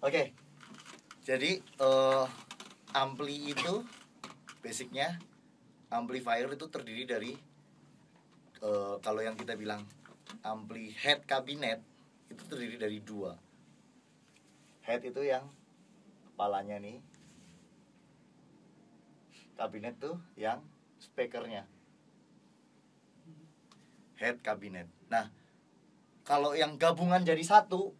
Oke. Jadi ampli itu basicnya, amplifier itu terdiri dari kalau yang kita bilang ampli head kabinet itu terdiri dari dua. Head itu yang kepalanya nih, kabinet tuh yang speakernya. Head kabinet. Nah, kalau yang gabungan jadi satu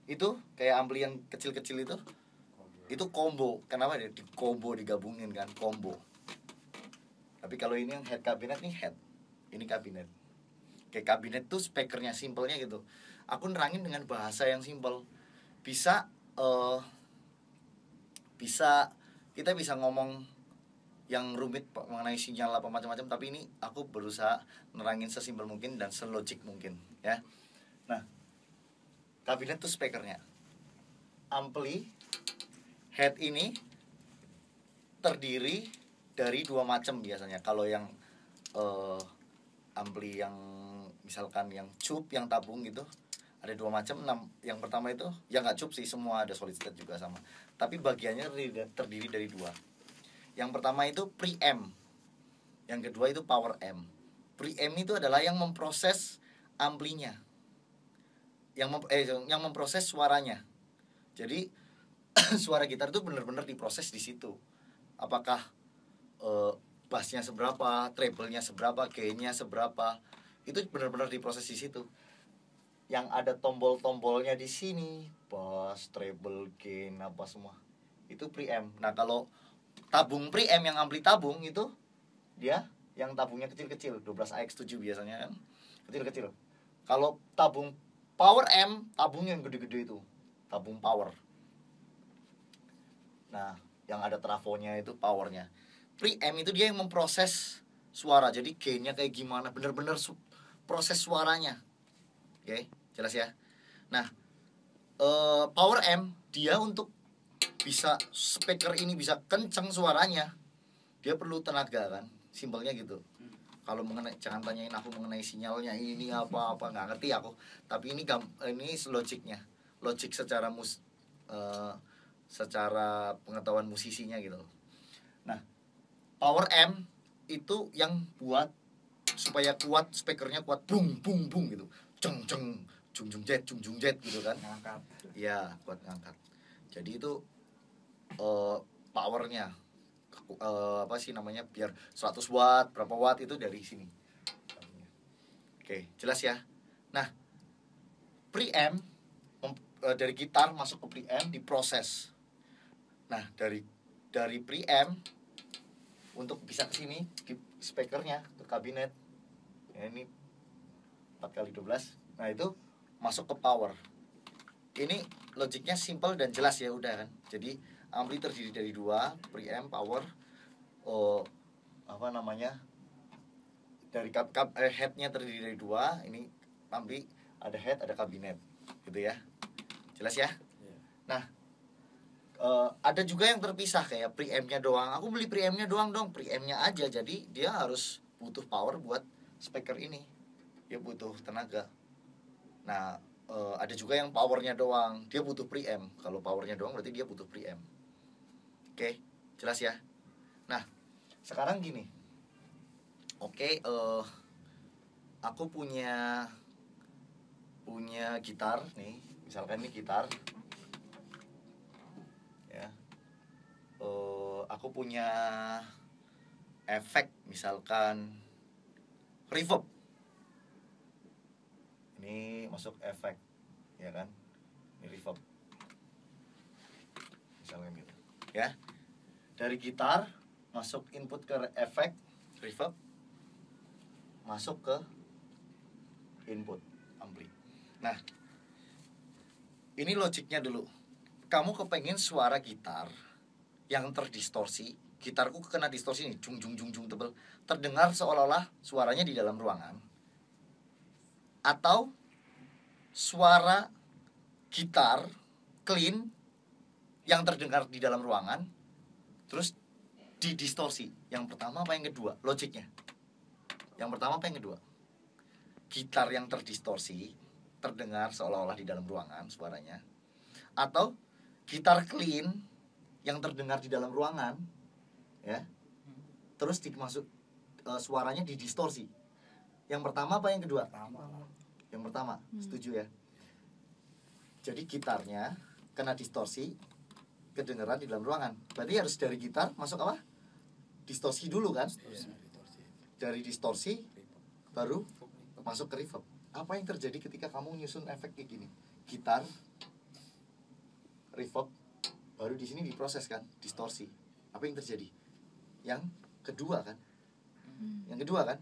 itu kayak ampli yang kecil-kecil itu combo. Kenapa dia di combo, digabungin kan, combo. Tapi kalau ini yang head kabinet nih, head, ini kabinet. Kayak kabinet tuh speakernya, simpelnya gitu. Aku nerangin dengan bahasa yang simpel. Bisa kita bisa ngomong yang rumit mengenai sinyal apa macam-macam, tapi ini aku berusaha nerangin sesimpel mungkin dan selogik mungkin ya. Nah, kabinet tuh speakernya. Ampli head ini terdiri dari dua macam biasanya. Kalau yang ampli yang misalkan yang cup, yang tabung gitu, ada dua macam. Yang pertama itu yang nggak cup sih, semua ada solid state juga sama, tapi bagiannya terdiri dari dua. Yang pertama itu preamp, yang kedua itu power amp. Preamp itu adalah yang memproses amplinya, yang memproses suaranya. Jadi suara gitar itu benar-benar diproses di situ. Apakah bassnya seberapa, treble-nya seberapa, gain-nya seberapa, itu benar-benar diproses di situ. Yang ada tombol-tombolnya di sini, bass, treble, gain, apa semua, itu preamp. Nah, kalau tabung preamp, yang ampli tabung itu dia yang tabungnya kecil-kecil, 12AX7 biasanya kan, kecil-kecil. Kalau tabung power amp, tabungnya yang gede-gede itu, tabung power. Nah, yang ada trafonya itu powernya. Preamp itu dia yang memproses suara, jadi gainnya kayak gimana, bener-bener proses suaranya. Oke, jelas ya. Nah, power amp dia untuk bisa speaker ini bisa kenceng suaranya, dia perlu tenaga kan, simpelnya gitu. Kalau mengenai, jangan tanyain aku mengenai sinyalnya ini apa-apa, nggak ngerti aku. Tapi ini logiknya, logik secara secara pengetahuan musisinya gitu. Nah, power amp itu yang buat supaya kuat, speakernya kuat, bung bung bung gitu, ceng ceng, jung jung jet gitu kan. Ngangkat. Iya, buat ngangkat. Jadi itu powernya apa sih namanya, biar 100 watt berapa watt itu dari sini. Oke, jelas ya. Nah, preamp dari gitar masuk ke preamp diproses. Nah, dari preamp untuk bisa ke sini di speakernya ke kabinet ya, ini 4x12. Nah, itu masuk ke power. Ini logiknya simple dan jelas ya, udah kan. Jadi ampli terdiri dari dua, preamp, power. Apa namanya, dari headnya terdiri dari dua. Ini ampli ada head, ada kabinet gitu ya, jelas ya. Nah, ada juga yang terpisah kayak preampnya doang. Aku beli preampnya doang dong, preampnya aja. Jadi dia harus butuh power buat speaker ini, dia butuh tenaga. Nah, ada juga yang powernya doang, dia butuh preamp. Kalau powernya doang berarti dia butuh preamp. Oke, jelas ya. Nah, sekarang gini. Oke, aku punya gitar nih, misalkan ini gitar ya. Aku punya efek, misalkan reverb. Ini masuk efek ya kan, ini reverb misalnya gitu ya. Dari gitar masuk input ke efek reverb, masuk ke input ampli. Nah, ini logiknya dulu. Kamu kepengen suara gitar yang terdistorsi, gitarku kena distorsi nih, jung jung jung jung tebel, terdengar seolah-olah suaranya di dalam ruangan, atau suara gitar clean yang terdengar di dalam ruangan terus didistorsi. Yang pertama apa yang kedua? Logiknya yang pertama apa yang kedua? Gitar yang terdistorsi terdengar seolah-olah di dalam ruangan suaranya, atau gitar clean yang terdengar di dalam ruangan, ya. Terus suaranya didistorsi. Yang pertama apa yang kedua? Yang pertama, setuju ya. Jadi gitarnya kena distorsi, kedengeran di dalam ruangan. Berarti harus dari gitar masuk apa? Distorsi dulu kan? Dari distorsi baru masuk ke reverb. Apa yang terjadi ketika kamu nyusun efek kayak gini? Gitar, reverb, baru di sini diproses kan? Distorsi. Apa yang terjadi? Yang kedua kan? Yang kedua kan?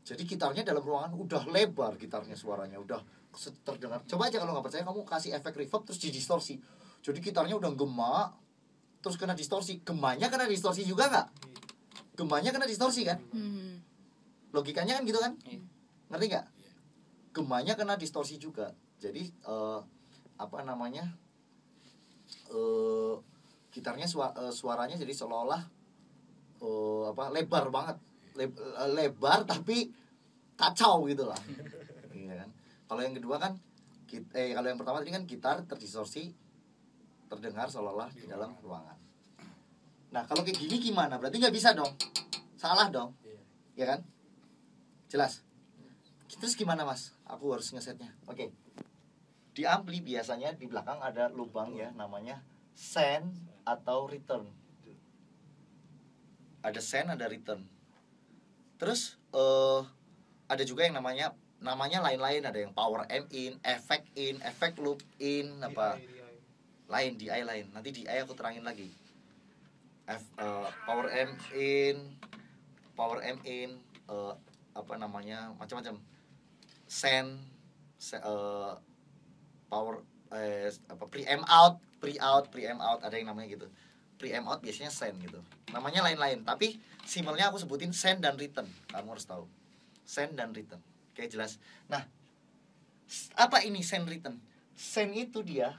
Jadi gitarnya dalam ruangan udah lebar, gitarnya suaranya udah terdengar. Coba aja kalau nggak percaya, kamu kasih efek reverb terus didistorsi. Jadi gitarnya udah gema, terus kena distorsi. Gemanya kena distorsi juga nggak? Gemanya kena distorsi kan? Logikanya kan gitu kan? Ngerti nggak? Gemanya kena distorsi juga. Jadi gitarnya suaranya jadi seolah-olah lebar banget, lebar tapi kacau gitu lah. Iya kan? Kalau yang kedua kan kalau yang pertama tadi kan gitar terdistorsi, terdengar seolah-olah di dalam ruangan. Nah kalau kayak gini gimana? Berarti nggak bisa dong, salah dong, ya kan? Jelas. Terus gimana mas? Aku harus ngesetnya. Oke. Di ampli biasanya di belakang ada lubang ya, namanya send atau return. Ada send, ada return. Terus ada juga yang namanya lain-lain. Ada yang power M in, effect loop in, apa lain, DI lain. Nanti DI aku terangin lagi. Power M in, macam-macam. Send, power preamp out, ada yang namanya gitu. Preamp out biasanya send gitu. Namanya lain-lain, tapi simbolnya aku sebutin send dan return. Kamu harus tahu. Send dan return. Oke, jelas. Nah, apa ini send return? Send itu dia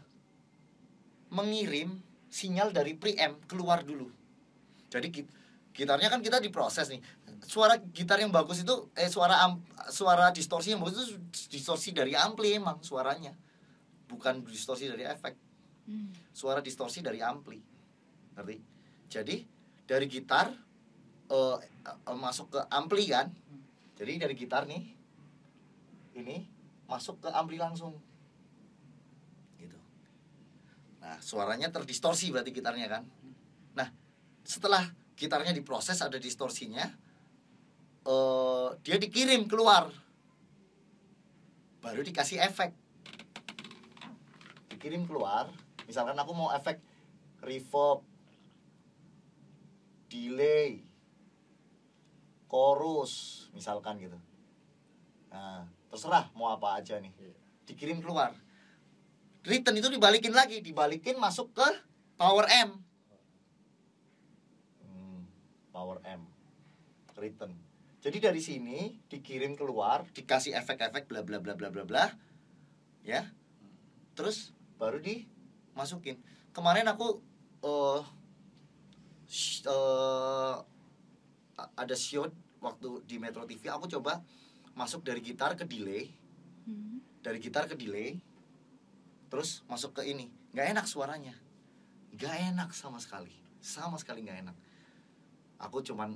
mengirim sinyal dari preamp keluar dulu. Jadi gitarnya kan kita diproses nih. Suara gitar yang bagus itu suara distorsi yang bagus itu distorsi dari ampli emang suaranya. Bukan distorsi dari efek. Suara distorsi dari ampli. Ngerti? Jadi dari gitar masuk ke ampli kan. Jadi dari gitar nih ini masuk ke ampli langsung. Gitu. Nah, suaranya terdistorsi berarti gitarnya kan. Nah, setelah gitarnya diproses ada distorsinya, dia dikirim keluar, baru dikasih efek. Dikirim keluar, misalkan aku mau efek reverb, delay, chorus, misalkan gitu. Nah, terserah mau apa aja nih, dikirim keluar. Return itu dibalikin lagi, masuk ke power M. Power M, return. Jadi dari sini dikirim keluar, dikasih efek-efek bla bla bla bla bla bla, ya. Terus baru dimasukin. Kemarin aku ada shoot waktu di Metro TV, aku coba masuk dari gitar ke delay, terus masuk ke ini, nggak enak suaranya, nggak enak sama sekali nggak enak. Aku cuman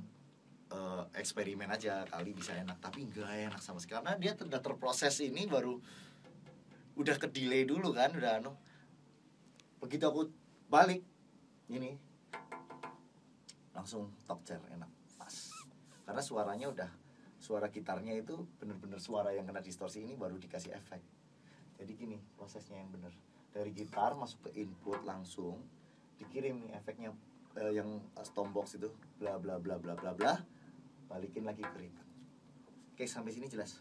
eksperimen aja kali bisa enak, tapi nggak enak sama sekali karena dia udah terproses ini baru udah ke delay dulu kan, udah begitu aku balik ini langsung top chair enak pas karena suara gitarnya itu bener-bener suara yang kena distorsi ini baru dikasih efek. Jadi gini prosesnya yang bener, dari gitar masuk ke input langsung dikirim nih efeknya yang Stormbox itu bla bla bla bla bla bla, balikin lagi ke return. Oke, sampai sini jelas?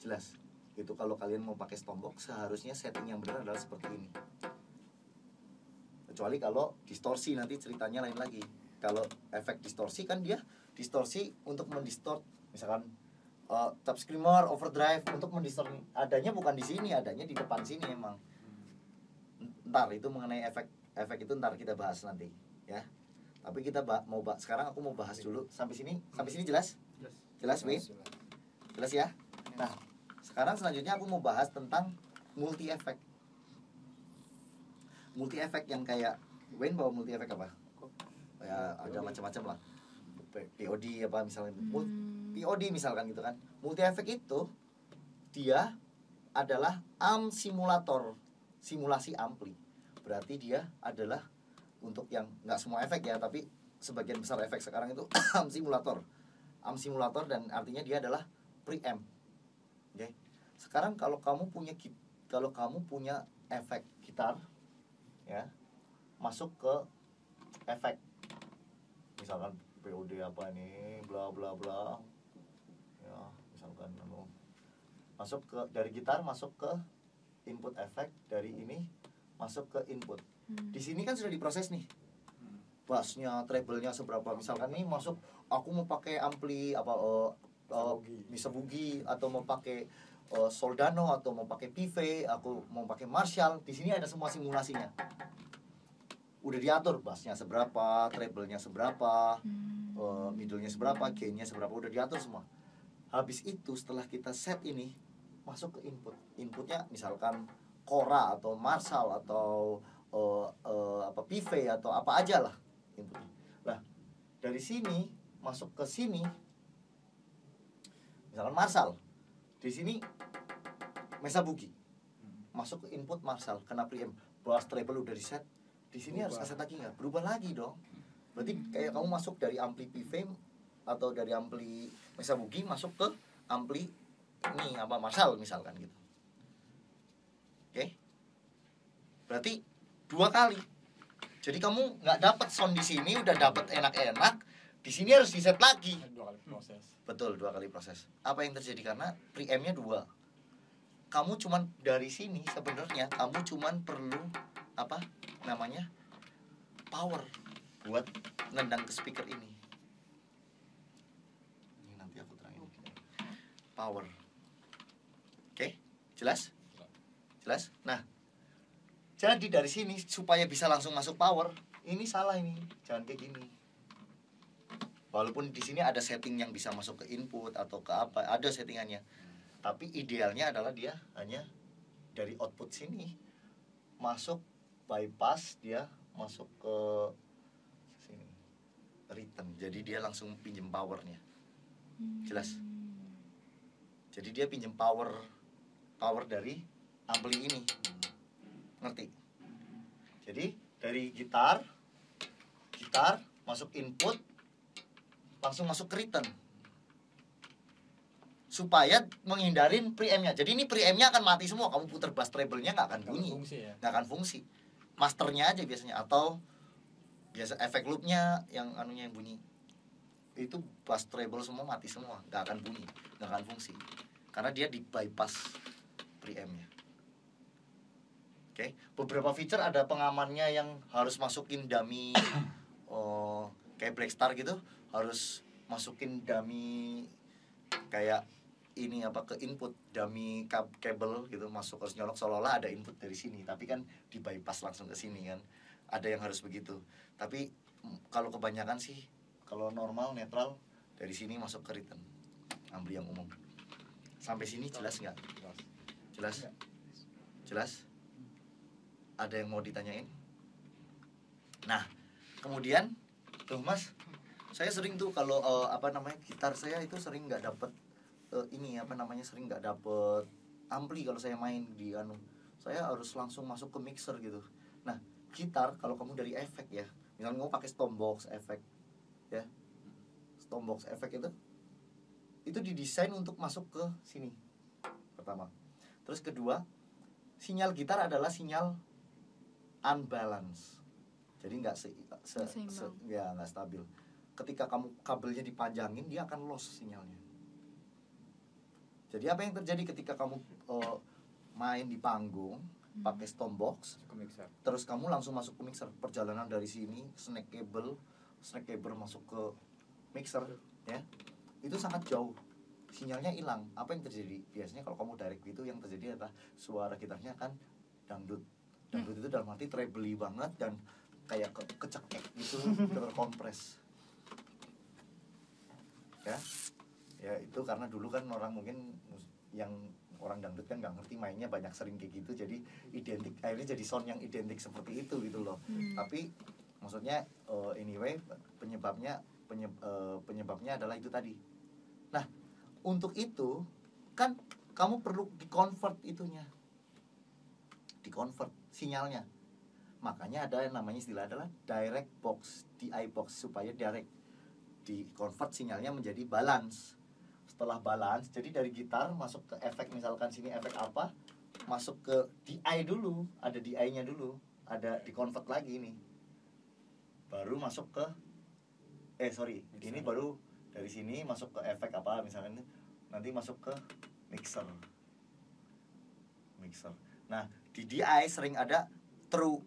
Jelas. Itu kalau kalian mau pakai Stormbox seharusnya setting yang benar adalah seperti ini. Kecuali kalau distorsi nanti ceritanya lain lagi. Kalau efek distorsi kan dia distorsi untuk mendistort, misalkan top screamer, overdrive untuk mendistort, adanya bukan di sini, adanya di depan sini emang. Ntar itu mengenai efek itu ntar kita bahas nanti ya. Tapi kita sekarang aku mau bahas dulu sampai sini jelas? Jelas, Win? Jelas ya? Nah, sekarang selanjutnya aku mau bahas tentang multi effect. multi efek yang kayak Wayne bawa multi efek apa? Ya ada macam-macam lah. POD apa misalnya, POD misalkan gitu kan. Multi efek itu dia adalah simulator, simulasi ampli. Berarti dia adalah untuk yang nggak semua efek ya, tapi sebagian besar efek sekarang itu simulator. Simulator dan artinya dia adalah preamp. Oke. Sekarang kalau kamu punya efek gitar ya, masuk ke efek misalkan POD apa nih bla bla bla ya, misalkan masuk ke dari gitar masuk ke input efek, dari ini masuk ke input. Di sini kan sudah diproses nih, bassnya, treble-nya seberapa. Misalkan nih masuk, aku mau pakai ampli apa bisa bugi atau mau pakai Soldano atau mau pakai Pive, aku mau pakai Marshall. Di sini ada semua simulasinya. Udah diatur bassnya seberapa, treble-nya seberapa, middle-nya seberapa, gain-nya seberapa, udah diatur semua. Habis itu setelah kita set ini, masuk ke input. Inputnya misalkan Cora atau Marshall atau apa Pive atau apa aja lah inputnya. Nah, dari sini masuk ke sini, misalkan Marshall. Di sini Mesa Boogie. Masuk ke input Marshall, kena preamp, bass treble udah di set. Di sini harus kaset lagi nggak? Berubah lagi dong. Berarti kayak kamu masuk dari ampli Pive atau dari ampli Mesa Boogie masuk ke ampli ini apa Marshall misalkan gitu. Oke? Berarti 2 kali. Jadi kamu nggak dapat sound di sini udah dapat enak-enak, di sini harus di set lagi. 2 kali proses. Betul, 2 kali proses. Apa yang terjadi karena preampnya 2. Kamu cuman dari sini sebenarnya kamu cuman perlu apa namanya power buat nendang ke speaker ini. Ini nanti aku terangin. Power. Oke, jelas? Jelas? Nah, jadi dari sini supaya bisa langsung masuk power, ini salah ini, jangan kayak gini. Walaupun di sini ada setting yang bisa masuk ke input atau ke apa, ada settingannya. Tapi idealnya adalah dia hanya dari output sini masuk bypass, dia masuk ke sini return. Jadi dia langsung pinjem powernya. Jelas? Jadi dia pinjem power dari ampli ini. Ngerti? Jadi dari gitar masuk input langsung masuk ke return supaya menghindarin preampnya. Jadi ini preampnya akan mati semua. Kamu puter bass treble-nya nggak akan bunyi, nggak akan fungsi. Masternya aja biasanya atau biasa efek loop-nya yang anunya yang bunyi. Itu bass treble semua mati semua, nggak akan bunyi, nggak akan fungsi karena dia di bypass preampnya. Oke, beberapa feature ada pengamannya yang harus masukin dummy kayak Blackstar gitu, harus masukin dummy kayak ini apa ke input dummy kabel gitu, masuk harus nyolok seolah-olah ada input dari sini, tapi kan di bypass langsung ke sini kan. Ada yang harus begitu. Tapi kalau kebanyakan sih kalau normal netral dari sini masuk ke return ampli yang umum. Sampai sini jelas nggak? Jelas? Jelas? Ada yang mau ditanyain? Nah, kemudian tuh Mas, saya sering tuh kalau apa namanya gitar saya itu sering nggak dapet ini apa namanya sering nggak dapet ampli kalau saya main di anu. Saya harus langsung masuk ke mixer gitu. Nah, gitar kalau kamu dari efek ya, misalnya kamu pakai Stompbox efek ya, Stompbox efek itu didesain untuk masuk ke sini pertama. Terus kedua, sinyal gitar adalah sinyal unbalance. Jadi nggak nggak stabil. Ketika kamu kabelnya dipanjangin, dia akan loss sinyalnya. Jadi apa yang terjadi ketika kamu main di panggung pakai Stompbox, terus kamu langsung masuk ke mixer, perjalanan dari sini snack cable masuk ke mixer ya, itu sangat jauh, sinyalnya hilang. Apa yang terjadi? Biasanya kalau kamu direct gitu, yang terjadi adalah suara gitarnya kan dangdut itu dalam arti treble banget dan kayak kecekek gitu, terkompres ya itu karena dulu kan orang mungkin yang orang dangdut kan nggak ngerti mainnya banyak sering kayak gitu, jadi identik, akhirnya jadi sound yang identik seperti itu gitu loh. Tapi maksudnya anyway penyebabnya adalah itu tadi. Nah, untuk itu kan kamu perlu di-convert itunya, di-convert sinyalnya. Makanya ada yang namanya istilah adalah direct box, DI box, supaya direct di-convert sinyalnya menjadi balance. Setelah balance, jadi dari gitar masuk ke efek, misalkan sini efek apa, masuk ke DI dulu, ada DI-nya dulu, ada di-convert lagi nih. Baru masuk ke ini baru dari sini masuk ke efek apa misalnya, nanti masuk ke mixer. Nah, di DI sering ada true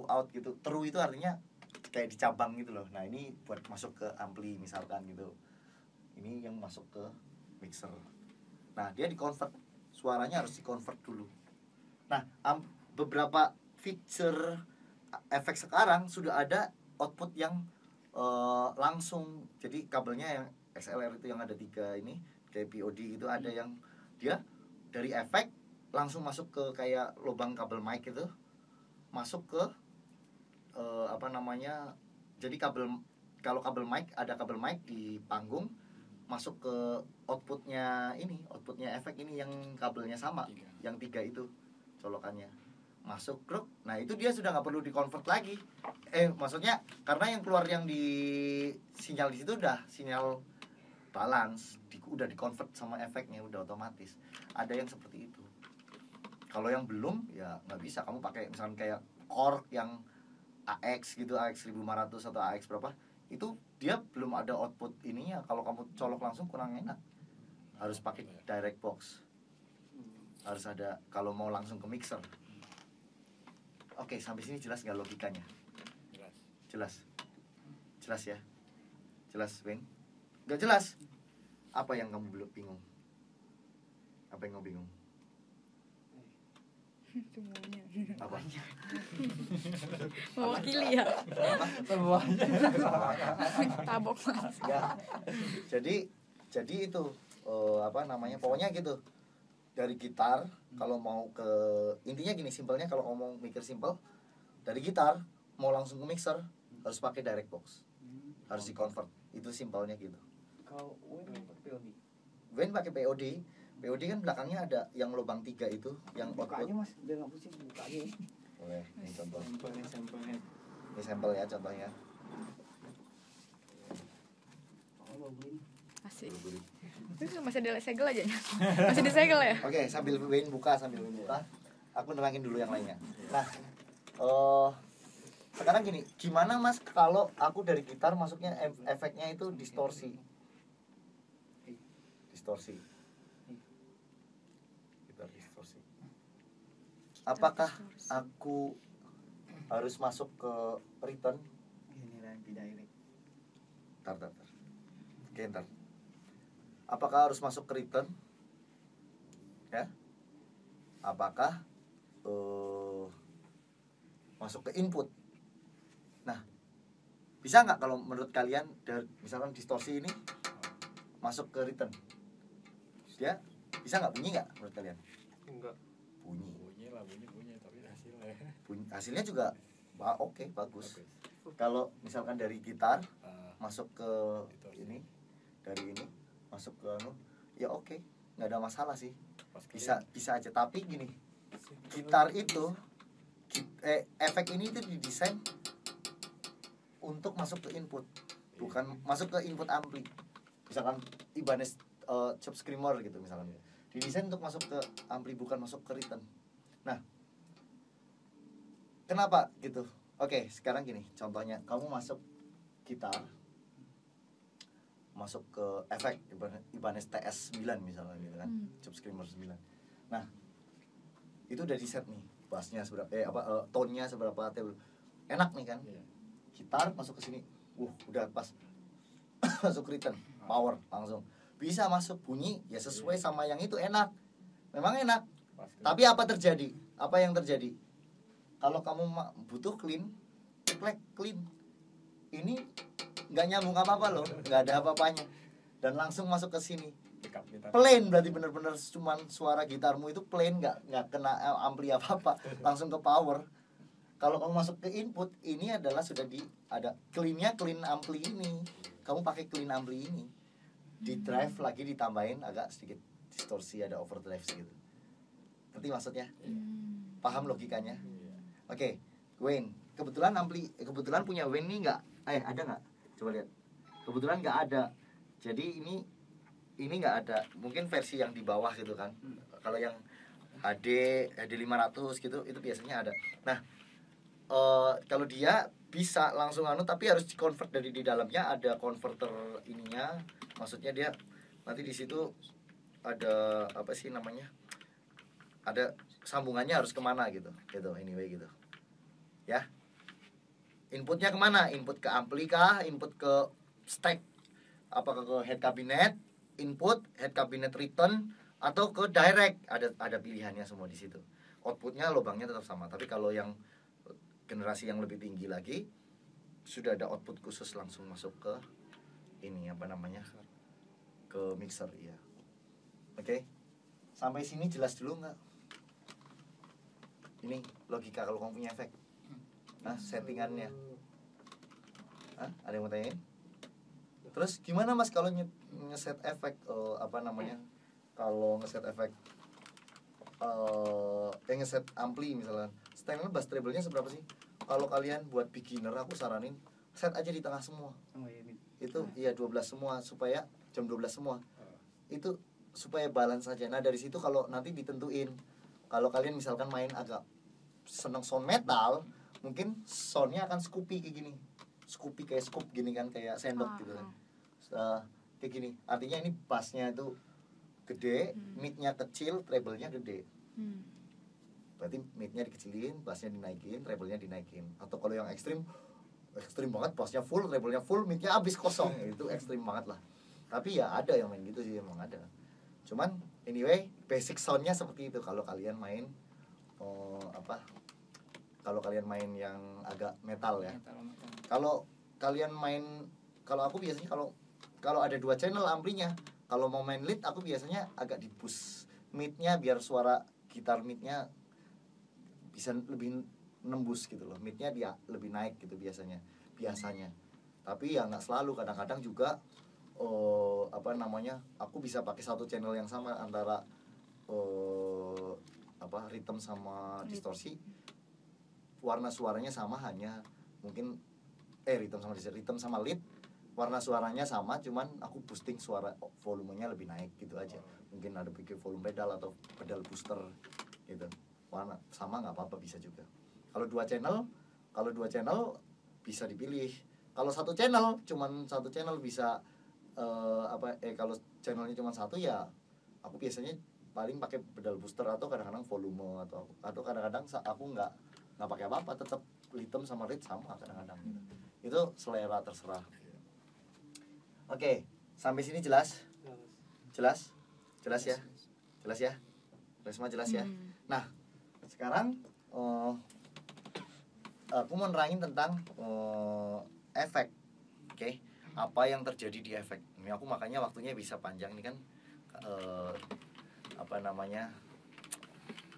out gitu. True itu artinya kayak dicabang gitu loh. Nah, ini buat masuk ke ampli misalkan gitu. Ini yang masuk ke mixer. Nah, dia di-convert, suaranya harus di-convert dulu. Nah, beberapa feature efek sekarang sudah ada output yang langsung, jadi kabelnya yang XLR itu yang ada 3 ini kayak POD itu, ada yang dia dari efek langsung masuk ke kayak lubang kabel mic itu, masuk ke jadi kalau kabel mic, ada kabel mic di panggung, masuk ke outputnya efek ini yang kabelnya sama, yang 3 itu colokannya masuk kruk. Nah, itu dia sudah nggak perlu di-convert lagi. Maksudnya karena yang keluar yang di sinyal di situ udah sinyal balance, udah di-convert sama efeknya, udah otomatis. Ada yang seperti itu. Kalau yang belum ya nggak bisa. Kamu pakai misalnya kayak Korg yang AX gitu, AX 1500 atau AX berapa, itu dia belum ada output ininya. Kalau kamu colok langsung kurang enak. Harus pakai direct box. Harus ada kalau mau langsung ke mixer. Oke, sampai sini jelas nggak logikanya? Jelas ya? Jelas, Win? Nggak jelas? Apa yang kamu belum bingung? Apa yang kamu bingung? Semuanya. Apa? Mewakili ya. Semuanya. Tabok mas. Ya. Jadi itu pokoknya gitu. Dari gitar kalau mau ke intinya gini, simpelnya kalau ngomong mikir simpel, dari gitar mau langsung ke mixer harus pakai direct box, harus di convert, itu simpelnya gitu. Kalau Wayne pakai POD. Wayne pakai POD kan belakangnya ada yang lubang 3 itu, yang Bukanya output. mas, biar nggak pusing bukanya. Boleh, ini contoh. Sampelnya. Ini sampel ya contohnya. Oh, Wayne. Asik. Itu masih ada segel aja ya? Masih disegel ya? Oke, sambil Wayne buka, aku nerangin dulu yang lainnya. Nah, sekarang gini, gimana mas kalau aku dari gitar masuknya efeknya itu distorsi? Gitar distorsi. Apakah aku harus masuk ke return? Ini nanti direct. Tar. Oke, ntar. Apakah harus masuk ke return? Ya? Apakah masuk ke input? Nah, bisa nggak kalau menurut kalian misalkan distorsi ini masuk ke return? Dia bisa nggak, bunyi nggak menurut kalian? Enggak. Bunyi Tapi hasilnya juga oke, bagus. Kalau misalkan dari gitar masuk ke ini, dari ini masuk ke ya oke, nggak ada masalah sih, bisa aja. Tapi gini, gitar itu efek ini itu didesain untuk masuk ke input, bukan masuk ke input ampli. Misalkan Ibanez chop screamer gitu misalkan, didesain untuk masuk ke ampli, bukan masuk ke return. Nah, kenapa gitu? Oke, sekarang gini, contohnya kamu masuk gitar, masuk ke efek Ibanez TS 9 misalnya gitu kan, chop screamer 9. Nah, itu udah di set nih, bassnya seberapa, tone-nya seberapa, enak nih kan. Gitar masuk ke sini, udah pas. Masuk return, power langsung bisa masuk, bunyi ya sesuai sama yang itu, enak, memang enak. Tapi apa yang terjadi kalau kamu butuh clean, ini nggak nyambung apa-apa loh, nggak ada apa-apanya, dan langsung masuk ke sini, Backup gitar. plain, berarti bener-bener cuman suara gitarmu itu plain, nggak kena ampli apa langsung ke power. Kalau kamu masuk ke input, ini adalah sudah ada cleannya, clean ampli ini. Kamu pakai clean ampli ini. Di drive lagi ditambahin agak sedikit distorsi, ada overdrive gitu. Ngerti maksudnya? Paham logikanya? Iya. Oke, Wayne. Kebetulan punya Wayne nih nggak? Ada nggak? Coba lihat. Kebetulan nggak ada. Jadi ini nggak ada. Mungkin versi yang di bawah gitu kan. Kalau yang HD 500 gitu, itu biasanya ada. Nah, kalau dia bisa langsung tapi harus convert dari di dalamnya ada converter ininya. Maksudnya dia nanti di situ ada apa sih namanya? Ada sambungannya harus kemana gitu anyway gitu ya. Inputnya kemana? Input ke ampli kah? Input ke stack? Apakah ke head cabinet? Input head cabinet return atau ke direct? Ada pilihannya semua di situ. Outputnya lubangnya tetap sama, tapi kalau yang generasi yang lebih tinggi lagi sudah ada output khusus langsung masuk ke ini apa namanya, ke mixer ya. Oke. Sampai sini jelas dulu nggak? Ini logika kalau kamu punya efek. Nah, settingannya. Ada yang mau tanyain? Terus gimana Mas kalau ngeset efek apa namanya? Kalau ngeset efek ngeset ampli misalnya. Settingan bass treble-nya seberapa sih? Kalau kalian buat beginner aku saranin set aja di tengah semua. Oh iya, Mit. Itu iya 12 semua supaya jam 12 semua. Itu supaya balance aja. Nah, dari situ kalau nanti ditentuin kalau kalian misalkan main agak seneng sound metal, mungkin soundnya akan scoopy kayak gini. Scoopy kayak scoop gini kan, kayak sendok gitu kan. Kayak gini. Artinya ini bassnya itu gede, mid-nya kecil, treble-nya gede. Berarti mid-nya dikecilin, bass-nya dinaikin, treble-nya dinaikin. Atau kalau yang ekstrim banget, bass-nya full, treble-nya full, mid-nya habis kosong. Itu ekstrim banget lah. Tapi ya ada yang main gitu sih, emang ada. Cuman anyway, basic sound-nya seperti itu kalau kalian main kalau kalian main yang agak metal ya. Kalau kalian main, kalau aku biasanya kalau ada 2 channel amplinya, kalau mau main lead aku biasanya agak di-boost mid-nya biar suara gitar mid-nya bisa lebih nembus gitu loh. Mid-nya dia lebih naik gitu biasanya. Tapi ya nggak selalu, kadang-kadang juga apa namanya, aku bisa pakai satu channel yang sama antara rhythm sama distorsi, warna suaranya sama, hanya mungkin rhythm sama lead, warna suaranya sama, cuman aku boosting suara volumenya lebih naik gitu aja. Mungkin ada pakai volume pedal atau pedal booster gitu. Warna sama nggak apa-apa, bisa juga. Kalau dua channel bisa dipilih. Kalau satu channel bisa kalau channelnya cuma satu ya aku biasanya paling pakai pedal booster atau kadang-kadang volume atau kadang-kadang aku nggak pakai apa-apa, tetap rhythm sama lead sama kadang-kadang gitu. Itu selera, terserah. Oke, sampai sini jelas ya, semua jelas ya. Nah, sekarang aku mau nerangin tentang efek. Oke. Apa yang terjadi di efek ini, aku makanya waktunya bisa panjang nih kan,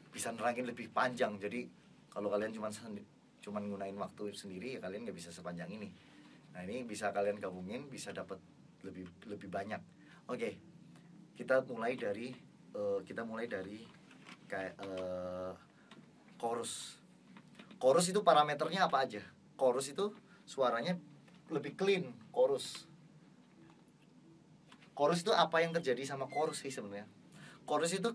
bisa nerangin lebih panjang. Jadi kalau kalian cuman gunain waktu sendiri ya kalian nggak bisa sepanjang ini. Nah, ini bisa kalian gabungin, bisa dapat lebih banyak. Oke. Kita mulai dari kayak chorus. Chorus itu parameternya apa aja? Chorus itu suaranya lebih clean. Chorus itu apa yang terjadi sama chorus sih sebenarnya? Chorus itu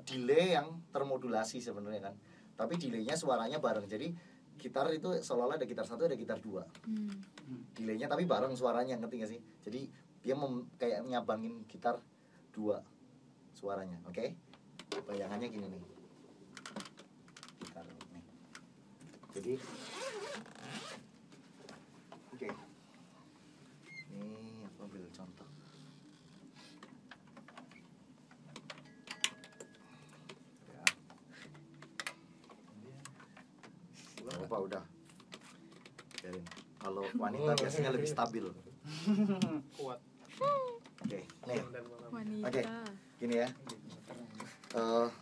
delay yang termodulasi sebenarnya kan. Tapi delaynya suaranya bareng. Jadi gitar itu seolah-olah ada gitar 1, ada gitar 2. Delaynya tapi bareng suaranya, ngerti gak sih? Jadi dia kayak nyabangin gitar 2 suaranya, oke? Bayangannya gini nih. Gitar nih. Jadi oke. Ini aku ambil contoh. Ya. Apa udah? Biarin. Kalau wanita biasanya lebih stabil. Kuat. Oke, nih. Wanita. Oke. Gini ya. Maaf.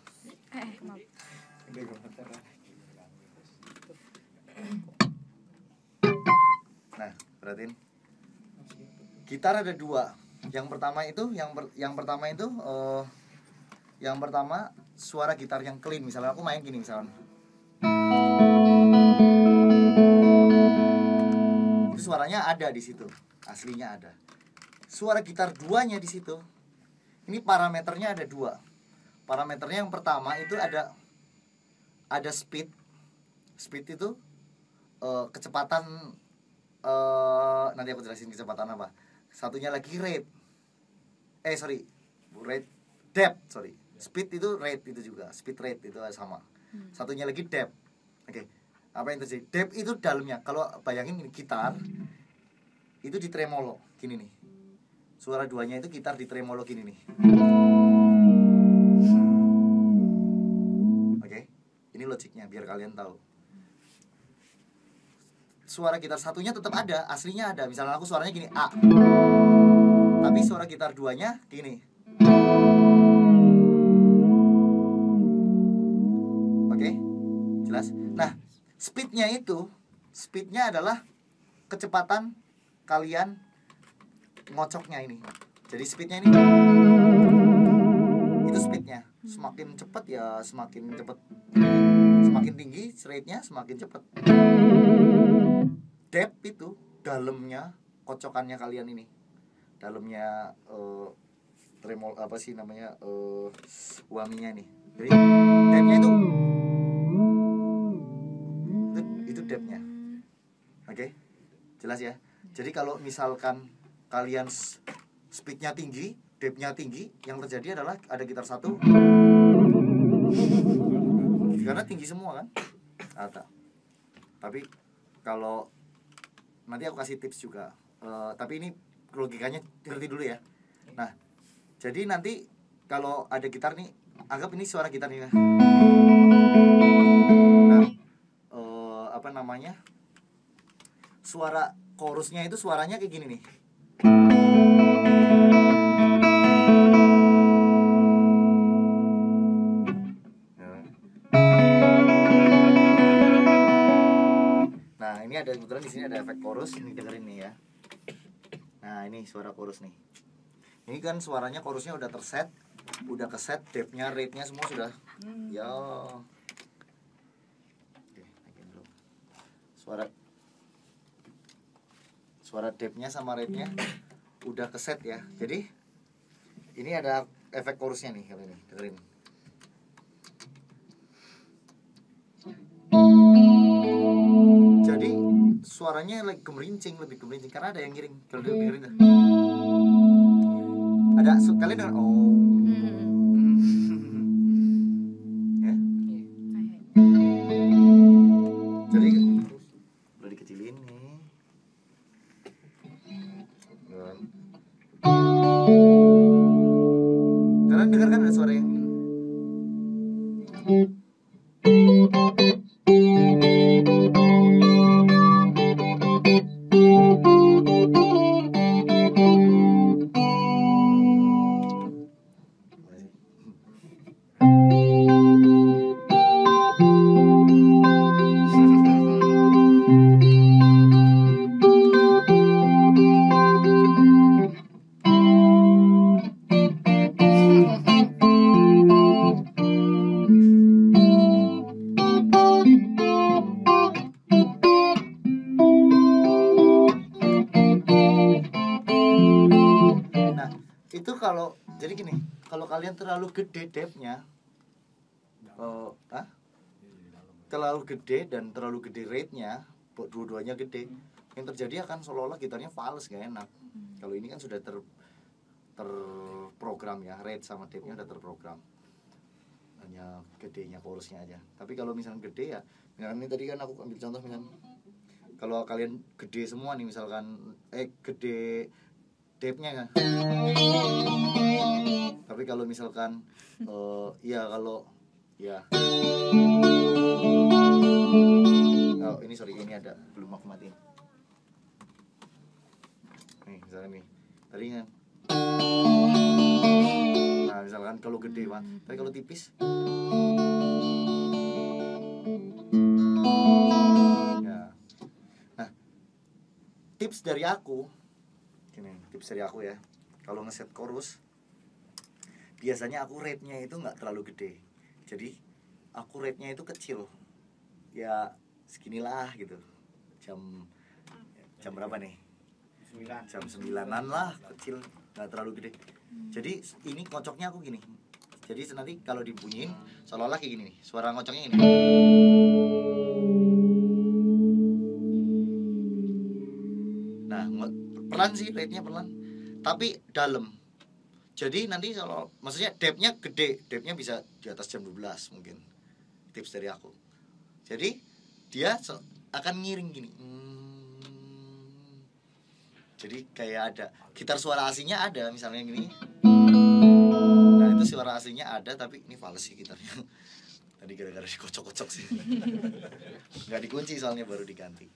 Nah, perhatiin. Gitar ada dua. Yang pertama itu, yang pertama suara gitar yang clean. Misalnya aku main gini misalnya. Itu suaranya ada di situ, aslinya ada. Suara gitar duanya di situ. Ini parameternya ada dua. Parameternya yang pertama itu ada speed. Speed itu kecepatan. Nanti aku jelasin kecepatan apa. Satunya lagi rate. Rate, depth, sorry. Speed itu rate itu juga. Speed rate itu sama. Satunya lagi depth. Oke. Apa yang terjadi? Depth itu dalamnya. Kalau bayangin ini gitar itu di tremolo gini nih. Suara duanya itu gitar di tremolo gini nih. Oke. Ini logiknya biar kalian tahu. Suara gitar satunya tetap ada, aslinya ada. Misalnya aku suaranya gini A. Tapi suara gitar duanya gini. Oke? Jelas? Nah, speednya adalah kecepatan kalian ngocoknya ini. Jadi speednya ini itu speednya. Semakin cepat ya semakin cepat. Semakin tinggi rate-nya semakin cepat. Depth itu dalamnya kocokannya kalian ini. Dalamnya tremol apa sih namanya wanginya nih. Jadi depth-nya itu depth-nya. Oke? Jelas ya? Jadi kalau misalkan kalian speed-nya tinggi, depth-nya tinggi, yang terjadi adalah ada gitar satu karena tinggi semua kan? Tapi kalau nanti aku kasih tips juga. Tapi ini logikanya ngerti dulu ya. Nah, jadi nanti kalau ada gitar nih, anggap ini suara gitar nih. Nah, apa namanya? Suara chorusnya itu suaranya kayak gini nih. Nah, ini ada kebetulan di sini ada efek chorus, ini dengerin nih ya. Nah, ini suara chorus nih. Ini kan suaranya chorusnya udah terset, udah keset, depth-nya, rate-nya semua sudah. Ya. Oke, naikin dulu. Suara depth-nya sama rate-nya udah keset ya. Jadi ini ada efek chorusnya nih kalau ini, dengerin. Jadi suaranya lebih gemerincing karena ada yang ngiring. Kalau dengerin dah. Ada kalian dengar ya. Jadi udah dikecilin nih. Kalian dengar kan ada suara yang itu kalau jadi gini, kalau kalian terlalu gede depth-nya, terlalu gede dan terlalu gede rate-nya, dua-duanya gede, yang terjadi akan seolah-olah gitarnya fals, gak enak. Kalau ini kan sudah terprogram ya, rate sama depth-nya udah terprogram, hanya gedenya chorusnya aja. Tapi kalau misalnya gede ya, misalkan ini tadi kan aku ambil contoh misalkan, kalau kalian gede semua nih misalkan, gede depth-nya kan. Tapi kalau misalkan ya kalau ya ini ada belum aku matiin nih misalnya nih tadi kan Nah misalkan kalau gede Pak, tapi kalau tipis ya. Nah tips dari aku ya, kalau ngeset chorus biasanya aku rate-nya itu nggak terlalu gede, jadi aku rate-nya itu kecil ya, seginilah gitu. Jam berapa nih? 9. Jam 9-an lah, kecil, nggak terlalu gede. Jadi ini kocoknya aku gini. Jadi nanti kalau dibunyiin seolah-olah kayak gini nih, suara ngocoknya ini. Nah, pelan sih, rate-nya pelan, tapi dalam. Jadi nanti kalau maksudnya depth-nya gede, depth-nya bisa di atas jam 12 mungkin. Tips dari aku. Jadi dia akan ngiring gini. Jadi kayak ada gitar suara aslinya ada, misalnya gini. Nah itu suara aslinya ada, tapi ini fals sih gitarnya. Tadi gara-gara dikocok-kocok sih. Nggak dikunci soalnya, baru diganti.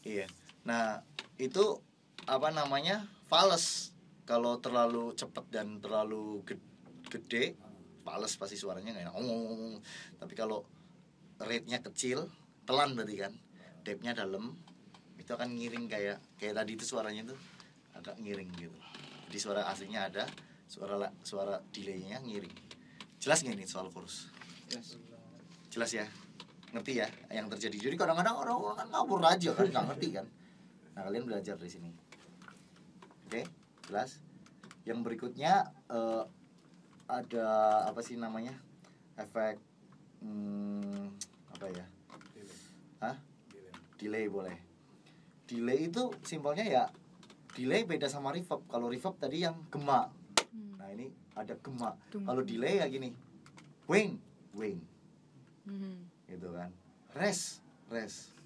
Iya. Nah itu apa namanya, fals. Kalau terlalu cepet dan terlalu gede, fals pasti suaranya nggak enak. Tapi kalau rate-nya kecil, pelan berarti kan, depth-nya dalam, itu akan ngiring kayak tadi itu suaranya tuh agak ngiring gitu. Jadi suara aslinya ada, suara delay-nya ngiring. Jelas nggak ini soal chorus? Jelas ya, ngerti ya yang terjadi. Jadi kadang-kadang orang kan ngawur aja kan, nggak ngerti kan. Nah kalian belajar di sini. Oke, jelas. Yang berikutnya ada apa sih namanya, efek apa ya? Delay boleh. Delay itu simpelnya ya, delay beda sama reverb. Kalau reverb tadi yang gema. Nah ini ada gema. Kalau delay ya gini, wane, gitu kan. Res,